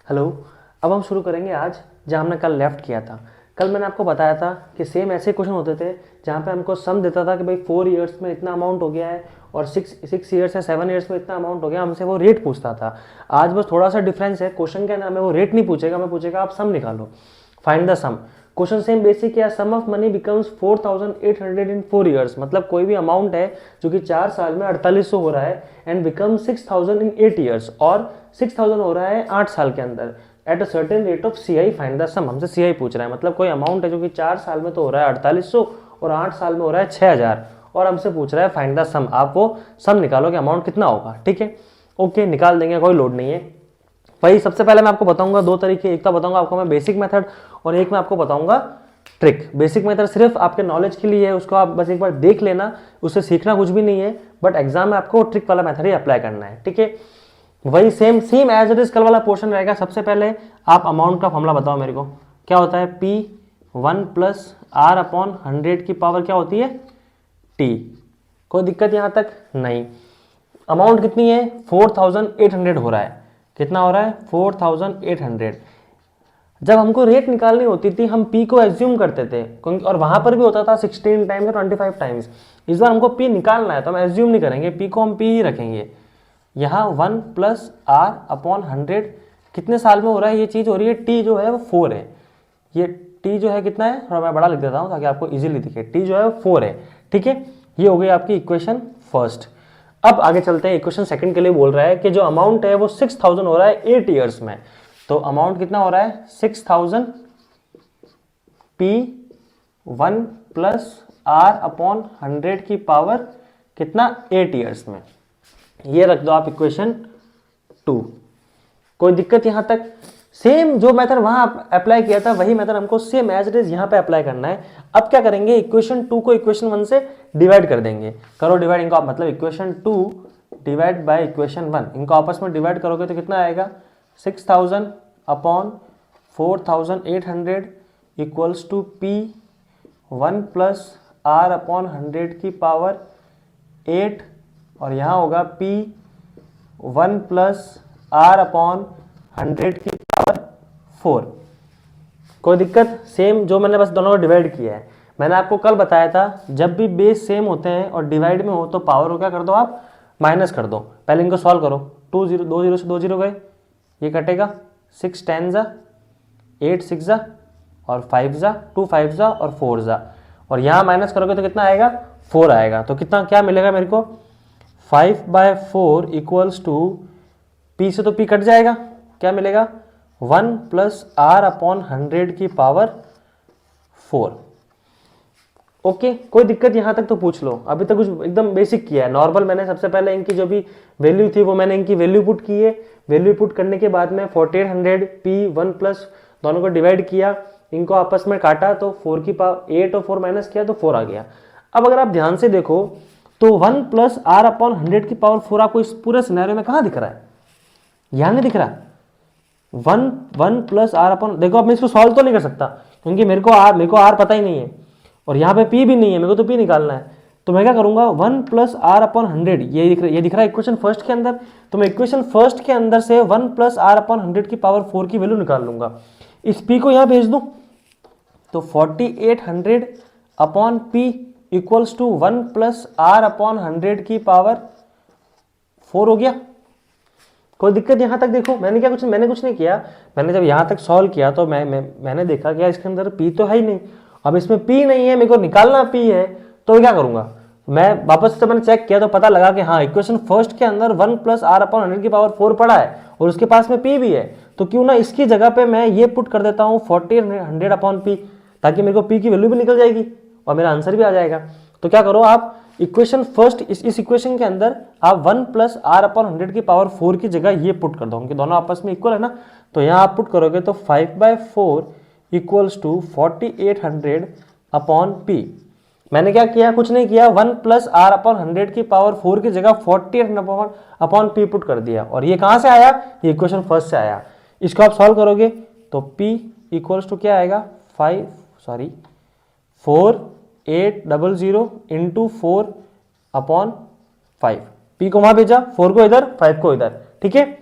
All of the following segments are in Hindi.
हेलो। अब हम शुरू करेंगे आज जहाँ हमने कल लेफ्ट किया था। कल मैंने आपको बताया था कि सेम ऐसे क्वेश्चन होते थे जहाँ पे हमको सम देता था कि भाई 4 ईयर्स में इतना अमाउंट हो गया है और 6 ईयर्स या 7 ईयर्स में इतना अमाउंट हो गया, हमसे वो रेट पूछता था। आज बस थोड़ा सा डिफरेंस है, क्वेश्चन के अंदर हमें वो रेट नहीं पूछेगा, हमें पूछेगा आप सम निकालो, find the sum. Question same basic है, sum of money becomes 4800 in 4 years. मतलब कोई भी अमाउंट है जो कि 4 साल में 4800 हो रहा है एंड बिकम 6000 इन 8 ईयर्स, और 6000 हो रहा है 8 साल के अंदर at a certain rate of CI, find the sum. हमसे CI पूछ रहा है, मतलब कोई अमाउंट है जो कि 4 साल में तो हो रहा है 4800 और 8 साल में हो रहा है 6000, और हमसे पूछ रहा है फाइंड द सम। आप वो सम निकालो कि अमाउंट कितना होगा। ठीक है, ओके, निकाल देंगे, कोई लोड नहीं है। भाई सबसे पहले मैं आपको बताऊंगा दो तरीके, एक तो बताऊंगा आपको मैं बेसिक मेथड और एक मैं आपको बताऊंगा ट्रिक। बेसिक मेथड सिर्फ आपके नॉलेज के लिए है, उसको आप बस एक बार देख लेना, उससे सीखना कुछ भी नहीं है, बट एग्जाम में आपको ट्रिक वाला मेथड ही अप्लाई करना है। ठीक है, वही same same as it is कल वाला पोर्शन रहेगा। सबसे पहले आप अमाउंट का फॉर्मूला बताओ मेरे को, क्या होता है? P1 प्लस आर अपॉन 100 की पावर क्या होती है? T। कोई दिक्कत यहां तक? नहीं। अमाउंट कितनी है? 4800 हो रहा है। कितना हो रहा है? 4800। जब हमको रेट निकालनी होती थी हम P को एज्यूम करते थे, और वहां पर भी होता था 16 टाइम्स या 25 टाइम्स। इस बार हमको P निकालना है तो हम एज्यूम नहीं करेंगे, P को हम P ही रखेंगे। यहाँ 1 प्लस आर अपॉन 100 कितने साल में हो रहा है? ये चीज़ हो रही है, T जो है वो 4 है। ये T जो है कितना है, थोड़ा मैं बड़ा लिख देता हूँ ताकि आपको इजीली दिखे। T जो है वो 4 है। ठीक है, ये हो गई आपकी इक्वेशन फर्स्ट। अब आगे चलते हैं, इक्वेशन सेकंड के लिए बोल रहा है कि जो अमाउंट है वो 6000 हो रहा है 8 ईयर्स में। तो अमाउंट कितना हो रहा है? 6000 P1 प्लस आर अपॉन 100 की पावर कितना? 8 ईयर्स में। ये रख दो आप इक्वेशन 2। कोई दिक्कत यहां तक? सेम जो मेथड वहां अप्लाई किया था वही मेथड हमको सेम एज इट इज यहां पे अप्लाई करना है। अब क्या करेंगे, इक्वेशन 2 को इक्वेशन 1 से डिवाइड कर देंगे। करो डिवाइड इनको आप, मतलब इक्वेशन 2 डिवाइड बाय इक्वेशन 1, इनको आपस में डिवाइड करोगे तो कितना आएगा? 6000 upon 4800 equals to P1 plus R upon 100 की पावर 8, और यहां होगा P1 प्लस आर अपॉन 100 की पावर 4। कोई दिक्कत? सेम जो मैंने बस दोनों को डिवाइड किया है। मैंने आपको कल बताया था जब भी बेस सेम होते हैं और डिवाइड में हो तो पावर को क्या कर दो आप? माइनस कर दो। पहले इनको सॉल्व करो। 2 0 से 2 0 गए, ये कटेगा। 6 10 जा, 8 6 जा और 5 जा, 2 5 जा और 4 जा, और यहाँ माइनस करोगे तो कितना आएगा? 4 आएगा। तो कितना क्या मिलेगा मेरे को? 5/4 इक्वल्स टू, P से तो P कट जाएगा, क्या मिलेगा? 1 प्लस आर अपॉन 100 की पावर 4। ओके, कोई दिक्कत यहां तक तो पूछ लो। अभी तक कुछ एकदम बेसिक किया है, नॉर्मल। मैंने सबसे पहले इनकी जो भी वैल्यू थी वो मैंने इनकी वैल्यू पुट की है। वैल्यू पुट करने के बाद में 4800 P1 प्लस दोनों को डिवाइड किया, इनको आपस में काटा तो 4 की पावर 8 और 4 माइनस किया तो 4 आ गया। अब अगर आप ध्यान से देखो तो 1 प्लस आर अपॉन 100 की पावर 4 आपको इस पूरे सिनेरियो में कहां दिख रहा है? यहां नहीं दिख रहा। 1 प्लस आर अपॉन, देखो अब मैं इसको सॉल्व तो नहीं कर सकता क्योंकि मेरे को आर पता ही नहीं है और यहाँ पे P भी नहीं है, मेरे को तो P निकालना है। तो मैं क्या करूंगा? 1 प्लस आर अपॉन 100, ये दिख रहा है इक्वेशन फर्स्ट के अंदर। तो मैं इक्वेशन फर्स्ट के अंदर से 1 प्लस आर अपॉन 100 की पावर 4 की वैल्यू निकाल लूंगा। इस P को यहाँ भेज दूं तो 4800 upon P equals to 1 plus R upon 100 की पावर 4 हो गया। कोई दिक्कत यहां तक? देखो मैंने कुछ नहीं किया। मैंने जब यहां तक सॉल्व किया तो मैंने देखा कि इसके अंदर P तो है ही नहीं। अब इसमें P नहीं है, मेरे को निकालना P है, तो क्या करूंगा मैं? वापस से मैंने चेक किया तो पता लगा कि हाँ, इक्वेशन फर्स्ट के अंदर 1 प्लस आर अपॉन 100 की पावर 4 पड़ा है और उसके पास में P भी है। तो क्यों ना इसकी जगह पे मैं ये पुट कर देता हूँ 4800 अपॉन P, ताकि मेरे को P की वैल्यू भी निकल जाएगी और मेरा आंसर भी आ जाएगा। तो क्या करो आप, इक्वेशन फर्स्ट इस इक्वेशन के अंदर आप 1 प्लस आर अपॉन 100 की पावर 4 की जगह ये पुट कर दो, उनके दोनों आपस में इक्वल है ना। तो यहाँ आप पुट करोगे तो 5/4 इक्वल्स टू 4800 अपॉन P। मैंने क्या किया? कुछ नहीं किया। 1 प्लस आर अपॉन 100 की पावर 4 की जगह 4800 अपॉन P पुट कर दिया, और ये कहां से आया? ये इक्वेशन फर्स्ट से आया। इसको आप सॉल्व करोगे तो P इक्वल्स टू क्या आएगा? 4800 इंटू 4 अपॉन 5। P को वहां भेजा, 4 को इधर, 5 को इधर। ठीक है,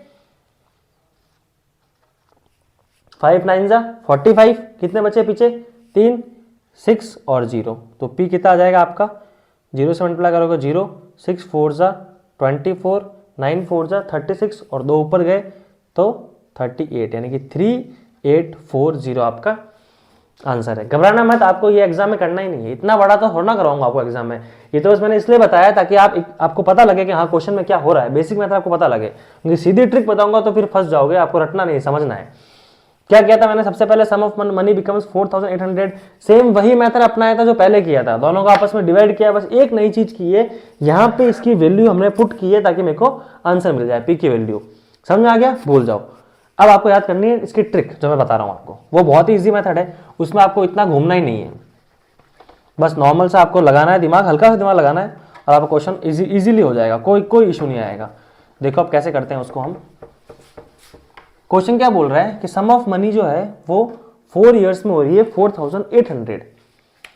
5 9 जा 45, कितने बचे पीछे 3 6 और 0, तो P कितना आ जाएगा आपका, 0 से मल्टीप्लाई करोगे 0, 6 4 जा 24, 9 4 जा 36 और 2 ऊपर गए तो 38, यानी कि 3840 आपका आंसर है। घबराना मत, आपको ये एग्जाम में करना ही नहीं है, इतना बड़ा तो थोड़ा ना कराऊंगा आपको एग्जाम में, ये तो बस मैंने इसलिए बताया ताकि आपको पता लगे कि हाँ क्वेश्चन में क्या हो रहा है, बेसिक मैथड आपको पता लगे, क्योंकि सीधी ट्रिक बताऊंगा तो फिर फंस जाओगे, आपको रटना नहीं समझना है। क्या किया था मैंने सबसे पहले, सम ऑफ मनी बिकम्स 4800, सेम वही मेथड अपनाया था जो पहले किया था, दोनों को आपस में डिवाइड किया, बस एक नई चीज की है, यहाँ पे इसकी वैल्यू हमने पुट की है ताकि मेरे को आंसर मिल जाए, पी की वैल्यू। समझ में आ गया, भूल जाओ। अब आपको याद करनी है इसकी ट्रिक जो मैं बता रहा हूं आपको, वो बहुत ही इजी मेथड है, उसमें आपको इतना घूमना ही नहीं है, बस नॉर्मल सा आपको लगाना है दिमाग, हल्का सा दिमाग लगाना है और आपका क्वेश्चन इजीली हो जाएगा, कोई इशू नहीं आएगा। देखो अब कैसे करते हैं उसको हम। क्वेश्चन क्या बोल रहा है कि सम ऑफ मनी जो है वो 4 ईयर्स में हो रही है 4800।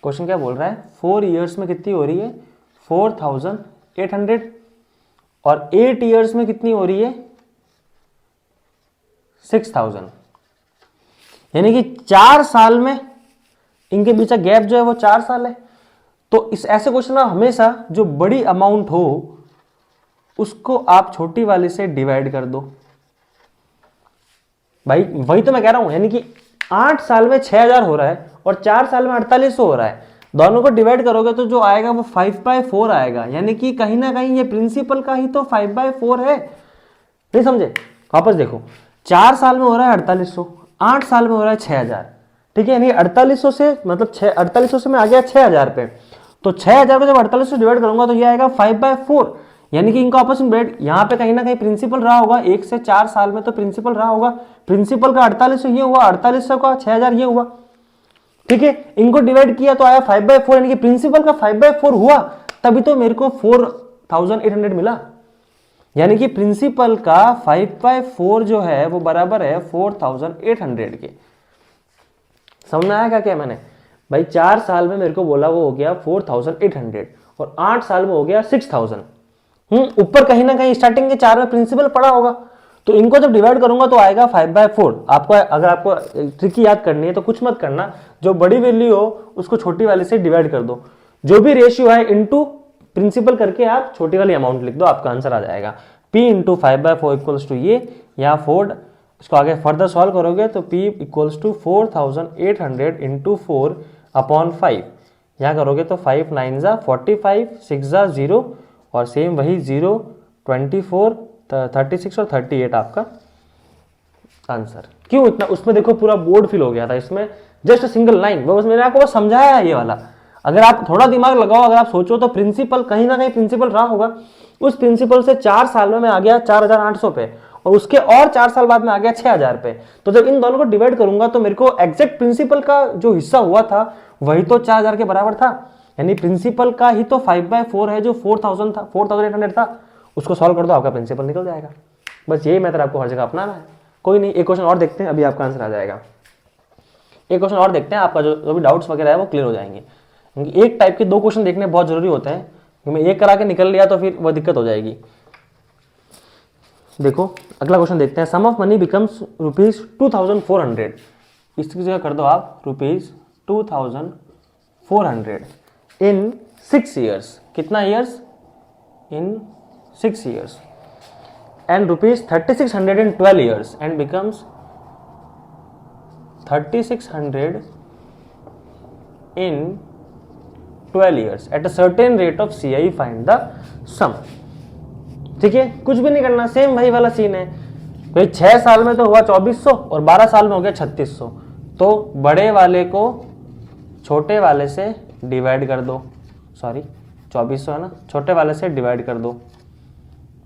क्वेश्चन क्या बोल रहा है, 4 ईयर्स में कितनी हो रही है 4800, और 8 ईयर्स में कितनी हो रही है 6000, यानी कि 4 साल में इनके बीच का गैप जो है वो 4 साल है। तो इस ऐसे क्वेश्चन में हमेशा जो बड़ी अमाउंट हो उसको आप छोटी वाले से डिवाइड कर दो। भाई वही तो मैं कह रहा हूं, यानी कि 8 साल में 6000 हो रहा है और 4 साल में 4800 हो रहा है, दोनों को डिवाइड करोगे तो जो आएगा वो 5/4 आएगा, यानी कि कहीं ना कहीं ये प्रिंसिपल का ही तो 5/4 है। नहीं समझे, वापस देखो, 4 साल में हो रहा है 4800, 8 साल में हो रहा है 6000, ठीक है, यानी 4800 से मतलब 4800 से मैं आ गया 6000 पे, तो 6000 को जब 4800 से डिवाइड करूंगा तो ये आएगा 5/4, यानी कि इनको आपस में डिवाइड, यहाँ पे कहीं ना कहीं प्रिंसिपल रहा होगा, 1 से 4 साल में तो प्रिंसिपल रहा होगा, प्रिंसिपल का 4800 ये हुआ, 4800 का 6000 ये हुआ, ठीक है, इनको डिवाइड किया तो आया 5/4, यानी कि प्रिंसिपल का 5/4 हुआ, तभी तो मेरे को 4800 मिला, यानी कि प्रिंसिपल का 5/4 जो है वो बराबर है 4800 के। समझ में आया क्या मैंने, भाई 4 साल में मेरे को बोला वो हो गया 4800 और 8 साल में हो गया 6000। ऊपर कहीं ना कहीं स्टार्टिंग के 4 में प्रिंसिपल पड़ा होगा, तो इनको जब डिवाइड करूंगा तो आएगा 5/4। आपको अगर आपको ट्रिकी याद करनी है तो कुछ मत करना, जो बड़ी वैल्यू हो उसको छोटी वाले से डिवाइड कर दो, जो भी रेशियो है इनटू प्रिंसिपल करके आप छोटी वाली अमाउंट लिख दो, आपका आंसर आ जाएगा। P इंटू 5/4 इक्वल्स टू ये, या 4, इसको आगे फर्दर सॉल्व करोगे तो P इक्वल्स टू 4800 इंटू 4/5, यहाँ करोगे तो 5 9 जा 45, 6 जा 0 और सेम वही 0 24 36 और 38 आपका आंसर। क्यों इतना, उसमें देखो पूरा बोर्ड फिल हो गया था, इसमें जस्ट सिंगल लाइन, वो बस मैंने आपको बस समझाया है ये वाला। अगर आप थोड़ा दिमाग लगाओ, अगर आप सोचो तो प्रिंसिपल कहीं ना कहीं प्रिंसिपल रहा होगा, उस प्रिंसिपल से 4 साल में मैं आ गया 4800 पे और उसके और 4 साल बाद में आ गया 6000 पे, तो जब इन दोनों को डिवाइड करूंगा तो मेरे को एग्जैक्ट प्रिंसिपल का जो हिस्सा हुआ था वही तो 4000 के बराबर था, यानी प्रिंसिपल का ही तो 5/4 है जो 4000 था, 4800 था, उसको सॉल्व कर दो आपका प्रिंसिपल निकल जाएगा। बस यही मेथड आपको हर जगह अपनाना है। कोई नहीं, एक क्वेश्चन और देखते हैं, अभी आपका आंसर आ जाएगा। एक क्वेश्चन और देखते हैं, आपका जो भी डाउट्स वगैरह है वो क्लियर हो जाएंगे, क्योंकि एक टाइप के 2 क्वेश्चन देखने बहुत जरूरी होते हैं, मैं एक करा के निकल लिया तो फिर वो दिक्कत हो जाएगी। देखो अगला क्वेश्चन देखते हैं, सम ऑफ मनी बिकम्स ₹2400, इसकी जगह कर दो आप ₹2400 इन 6 ईयर्स, कितना years, in 6 years, and ₹3600 in 12 years and becomes 3600 in 12 years at a certain rate of CI, find the sum। ठीक है, कुछ भी नहीं करना, सेम वही वाला सीन है, भाई 6 साल में तो हुआ 2400 और 12 साल में हो गया 3600, तो बड़े वाले को छोटे वाले से डिवाइड कर दो, सॉरी 2400 है ना, छोटे वाले से डिवाइड कर दो,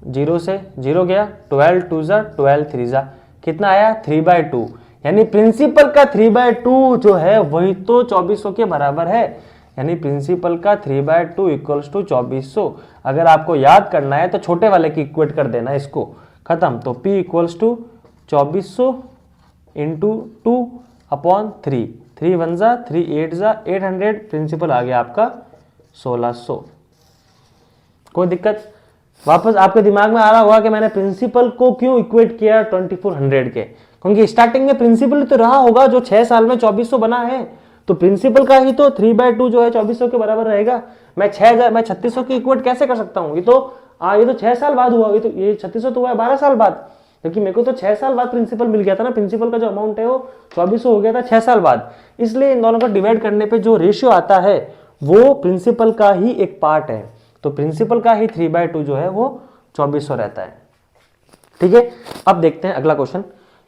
0 से 0 गया, 12 2 जा 12 3 जा, कितना आया 3/2, यानी प्रिंसिपल का 3/2 जो है वही तो 2400 के बराबर है, यानी प्रिंसिपल का 3/2 इक्वल्स टू 2400। अगर आपको याद करना है तो छोटे वाले की इक्वेट कर देना इसको, खत्म, तो P इक्वल्स टू 2400 इंटू 2/3, 3 1 जा 3 8 जा 800, प्रिंसिपल आ गया आपका 1600। कोई दिक्कत, वापस आपके दिमाग में आ रहा होगा कि मैंने प्रिंसिपल को क्यों इक्वेट किया 2400 के, क्योंकि स्टार्टिंग में प्रिंसिपल तो रहा होगा जो 6 साल में 2400 बना है, तो प्रिंसिपल का ही तो 3/2 जो है 2400 के बराबर रहेगा। मैं 3600 की इक्वेट कैसे कर सकता हूँ? ये तो 6 साल बाद हुआ, ये 3600 तो हुआ है 12 साल बाद, क्योंकि मेरे को तो 6 साल बाद प्रिंसिपल मिल गया था ना, प्रिंसिपल का जो अमाउंट है वो 2400 हो गया था 6 साल बाद। इसलिए इन दोनों को डिवाइड करने पे जो रेशियो आता है वो प्रिंसिपल का ही एक पार्ट है, तो प्रिंसिपल का ही 3/2 जो है वो 2400 रहता है। ठीक है, अब देखते हैं अगला क्वेश्चन।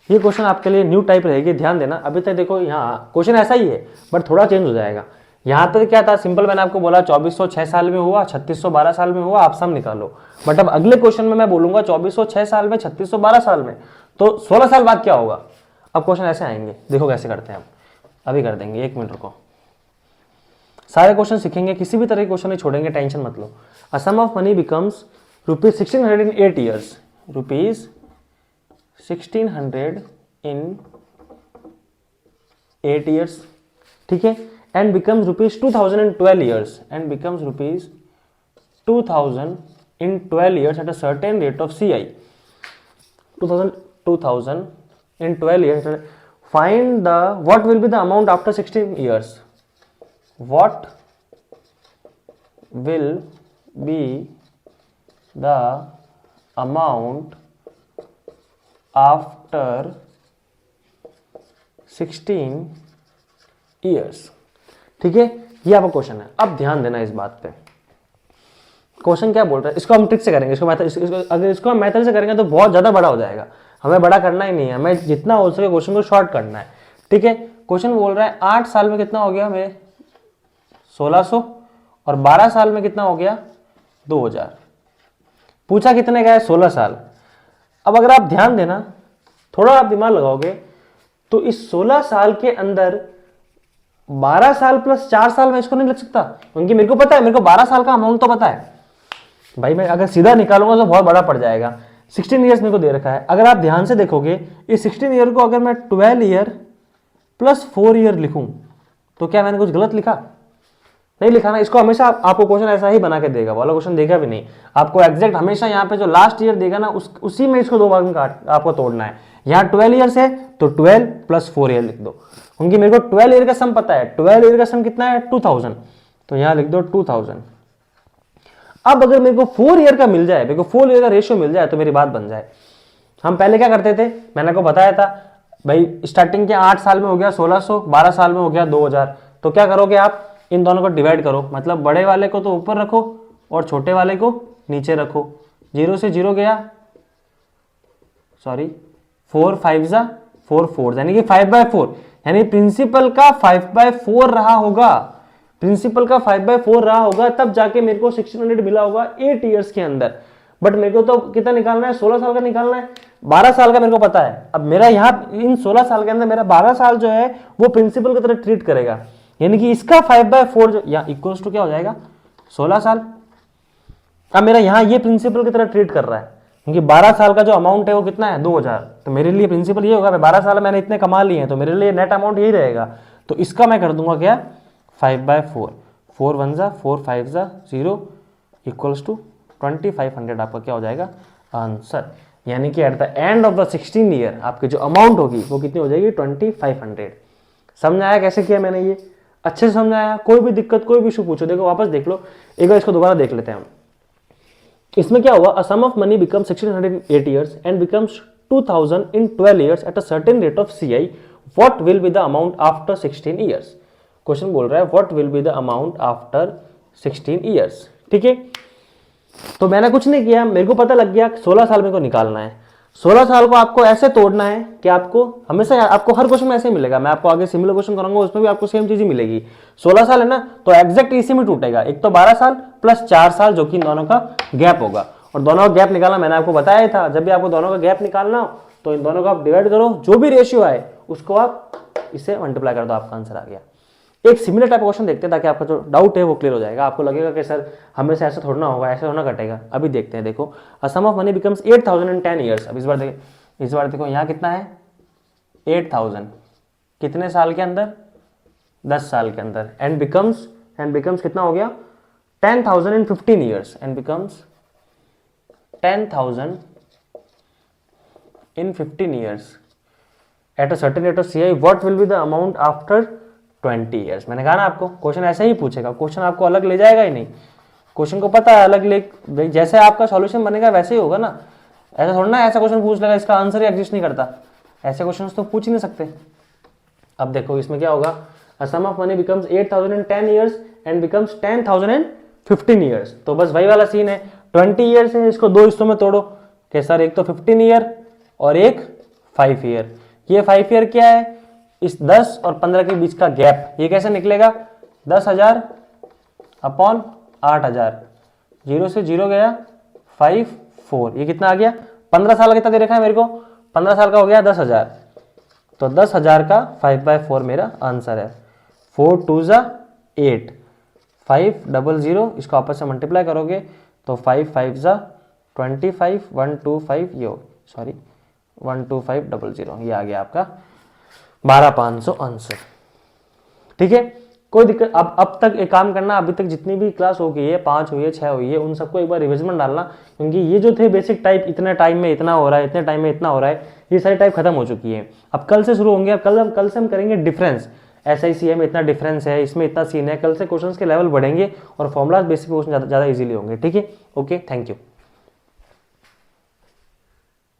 ये क्वेश्चन आपके लिए न्यू टाइप रहेगी, ध्यान देना। अभी तक देखो यहाँ क्वेश्चन ऐसा ही है बट थोड़ा चेंज हो जाएगा। यहाँ पर क्या था, सिंपल मैंने आपको बोला 2400 6 साल में हुआ, 3600 12 साल में हुआ, आप सब निकालो। बट अब अगले क्वेश्चन में मैं बोलूंगा 2400 6 साल में, 3600 12 साल में, तो 16 साल बाद क्या होगा। अब क्वेश्चन ऐसे आएंगे, देखो कैसे करते हैं। अभी कर देंगे, 1 मिनट रुको। सारे क्वेश्चन सीखेंगे, किसी भी तरह के क्वेश्चन नहीं छोड़ेंगे, टेंशन मत लो। अ sum of money becomes ₹1600 in 8 years, ₹1600 in 8 years, ठीक है, and becomes ₹2000 in 12 years, and becomes ₹2000 in 12 years at a certain rate of CI. 2000 in 12 years. Find what will be the amount after 16 years. What will be the amount after 16 years. ठीक है, ये आपका क्वेश्चन है। अब ध्यान देना इस बात पे, क्वेश्चन क्या बोल रहा है, इसको हम ट्रिक से करेंगे, अगर इसको हम मेथड से करेंगे तो बहुत ज्यादा बड़ा हो जाएगा। हमें बड़ा करना ही नहीं है, हमें जितना हो सके क्वेश्चन को शॉर्ट करना है। ठीक है, क्वेश्चन बोल रहा है 8 साल में कितना हो गया मेरे 1600, और 12 साल में कितना हो गया 2000। पूछा कितने का है, 16 साल। अब अगर आप ध्यान देना, थोड़ा आप दिमाग लगाओगे तो इस 16 साल के अंदर 12 साल प्लस 4 साल में इसको नहीं लग सकता, क्योंकि मेरे को पता है, मेरे को 12 साल का अमाउंट तो पता है भाई। मैं अगर सीधा निकालूंगा तो बहुत बड़ा पड़ जाएगा। 16 ईयर्स मेरे को दे रखा है। अगर आप ध्यान से देखोगे इस 16 ईयर को अगर मैं 12 ईयर प्लस 4 ईयर लिखूं तो क्या मैंने कुछ गलत लिखा? नहीं लिखा ना। इसको हमेशा आपको क्वेश्चन ऐसा ही बना के देगा, वाला क्वेश्चन देगा भी नहीं आपको एग्जैक्ट। हमेशा यहाँ पे जो लास्ट ईयर देगा ना उसी में इसको 2 भाग में आपको तोड़ना है। यहाँ 12 ईयर्स है तो 12 प्लस 4 ईयर लिख दो, क्योंकि मेरे को 12 ईयर का सम पता है। 12 ईयर का सम कितना है 2000, तो यहाँ लिख दो 2000। अब अगर मेरे को 4 ईयर का मिल जाए, मेरे को 4 ईयर का रेशियो मिल जाए तो मेरी बात बन जाए। हम पहले क्या करते थे, मैंने आपको बताया था भाई, स्टार्टिंग के 8 साल में हो गया 1600, 12 साल में हो गया 2000। तो क्या करोगे आप, इन दोनों को डिवाइड करो, मतलब बड़े वाले को तो ऊपर रखो और छोटे वाले को नीचे रखो। 0 से 0 गया, सॉरी 4 5 जा 4 4, यानी कि 5/4, यानी प्रिंसिपल का 5/4 रहा होगा। प्रिंसिपल का 5/4 रहा होगा, तब जाके मेरे को 1600 मिला होगा 8 ईयर्स के अंदर। बट मेरे को तो कितना निकालना है, 16 साल का निकालना है। 12 साल का मेरे को पता है। अब मेरा यहाँ इन 16 साल के अंदर मेरा 12 साल जो है वो प्रिंसिपल की तरह ट्रीट करेगा, यानी कि इसका 5/4 जो यहाँ इक्वल्स टू क्या हो जाएगा 16 साल। अब मेरा यहाँ ये प्रिंसिपल की तरह ट्रीट कर रहा है, क्योंकि 12 साल का जो अमाउंट है वो कितना है 2000। तो मेरे लिए प्रिंसिपल ये होगा, 12 साल मैंने इतने कमा लिए हैं तो मेरे लिए नेट अमाउंट यही रहेगा। तो इसका मैं कर दूंगा क्या 5/4, 4 1 जा 4 5 जा 0 इक्वल्स टू 2500। आपका क्या हो जाएगा आंसर, यानी कि at the end of the 16 year आपकी जो अमाउंट होगी वो कितनी हो जाएगी 2500। समझ आया कैसे किया मैंने, ये अच्छे से समझाया? कोई भी दिक्कत कोई भी इशू पूछो, देखो वापस देख लो एक बार, इसको दोबारा देख लेते हैं हम। इसमें क्या हुआ, a sum of money become 1600 in 8 years and becomes 2000 in 12 years at a certain rate of CI, what will be the amount after 16 years. Question बोल रहा है what will be the amount after 16 years. ठीक है, तो मैंने कुछ नहीं किया, मेरे को पता लग गया 16 साल मेरे को निकालना है। 16 साल को आपको ऐसे तोड़ना है कि आपको हमेशा, आपको हर क्वेश्चन में ऐसे मिलेगा। मैं आपको आगे सिमिलर क्वेश्चन कराऊंगा, उसमें भी आपको सेम चीज ही मिलेगी। 16 साल है ना, तो एग्जैक्ट इसी में टूटेगा। एक तो 12 साल प्लस 4 साल जो कि दोनों का गैप होगा, और दोनों का गैप निकालना मैंने आपको बताया ही था। जब भी आपको दोनों का गैप निकालना हो तो इन दोनों को आप डिवाइड करो, जो भी रेशियो आए उसको आप इससे मल्टीप्लाई कर दो, आपका आंसर आ गया। एक सिमिलर टाइप क्वेश्चन देखते हैं ताकि आपका जो डाउट है वो क्लियर हो जाएगा। आपको लगेगा कि सर हमेशा ऐसा थोड़ा होगा, ऐसा होना घटेगा। अभी देखते हैं, देखो अ sum of money becomes 8000 in 10 years। अब इस बार देखो यहाँ कितना है 8000, कितने साल के अंदर 10 साल के अंदर, एंड बिकम्स कितना हो गया 10,000 in 15 years, and becomes 10,000 in 15 years। At a certain rate of CI what will be the amount after 20 years. मैंने कहा ना आपको क्वेश्चन ऐसे ही पूछेगा, क्वेश्चन आपको अलग ले जाएगा ही नहीं, क्वेश्चन को पता है अलग ले, जैसे आपका सॉल्यूशन बनेगा वैसे ही होगा ना। ऐसा थोड़ा ना ऐसा क्वेश्चन पूछ लेगा इसका आंसर ही एग्जिस्ट नहीं करता, ऐसे क्वेश्चन तो पूछ ही नहीं सकते। अब देखो इसमें क्या होगा, a sum of money becomes 8,000 in 10 years and becomes 10,000 in 15 years। तो बस वही वाला सीन है, 20 ईयर्स है, इसको दो हिस्सों में तोड़ो कि सर एक तो 15 ईयर और एक 5 ईयर। ये 5 ईयर क्या है, इस 10 और 15 के बीच का गैप, ये कैसे निकलेगा, 10,000 अपॉन 8,000, 0 से 0 गया 5 4, ये कितना आ गया, 15 साल का कितना दे रखा है मेरे को, 15 साल का हो गया 10,000, तो 10,000 का 5/4 मेरा आंसर है। 4 2 जा 8, 500, इसको आपस में मल्टीप्लाई करोगे तो 5 5 जा 25, 125 ये 12500, ये आ गया आपका 12,500 आंसर। ठीक है, कोई दिक्कत। अब तक एक काम करना, अभी तक जितनी भी क्लास हो गई है, 5 हुई है 6 हुई है, उन सबको एक बार रिविजन में डालना, क्योंकि ये जो थे बेसिक टाइप, इतने टाइम में इतना हो रहा है, इतने टाइम में इतना हो रहा है, ये सारी टाइप खत्म हो चुकी है। अब कल से शुरू होंगे, अब कल से हम करेंगे डिफरेंस, SICI में इतना डिफरेंस है, इसमें इतना सीन है, कल से क्वेश्चन के लेवल बढ़ेंगे और फॉर्मुलाज बेसिक क्वेश्चन ज़्यादा इजीली होंगे। ठीक है, ओके, थैंक यू।